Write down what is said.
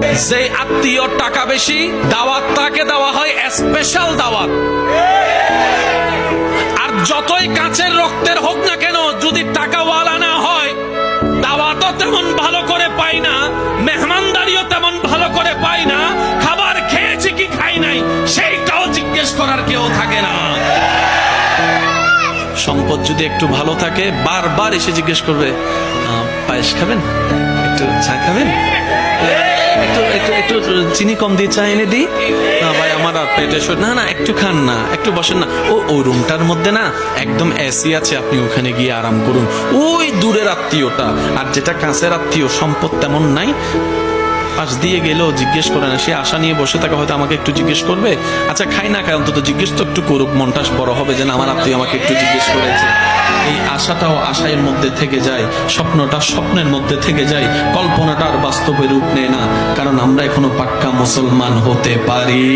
যে আত্মীয় টাকা বেশি, দাওয়াত তাকে দেওয়া হয় স্পেশাল দাওয়াত। আর যতই কাছের রক্তের হোক না কেন, যদি টাকাওয়ালা না হয়, দাওয়াতও তেমন ভালো করে পাই না, মেহমানদারিও তেমন ভালো করে পাই না, খাবার খেয়েছি কি খাই নাই সেইটাও জিজ্ঞেস করার কেউ থাকে না। সম্পদ যদি একটু ভালো থাকে, বারবার এসে জিজ্ঞেস করবে, পায়েস খাবেন, একটু চা খাবেন, একটু চিনি কম দিয়ে চা এনে দিই, না ভাই আমার আর পেটে না না একটু খান না, একটু বসেন না, ওই রুমটার মধ্যে না একদম এসি আছে, আপনি ওখানে গিয়ে আরাম করুন। ওই দূরের আত্মীয়টা। আর যেটা কাছের আত্মীয়, সম্পদ তেমন নাই, পাশ দিয়ে গেলেও জিজ্ঞেস করে না, সে আশা নিয়ে বসে থাকে, হয়তো আমাকে একটু জিজ্ঞেস করবে, আচ্ছা খাই না খাই অন্তত জিজ্ঞেস তো একটু করুক, মনটা বড় হবে যে না আমার আত্মীয় আমাকে একটু জিজ্ঞেস করেছে। এই আশাটাও আশার মধ্যে থেকে যায়, স্বপ্নটা স্বপ্নের মধ্যে থেকে যায়, কল্পনাটা আর বাস্তবে রূপ নেয় না, কারণ আমরা এখনো পাক্কা মুসলমান হতে পারি।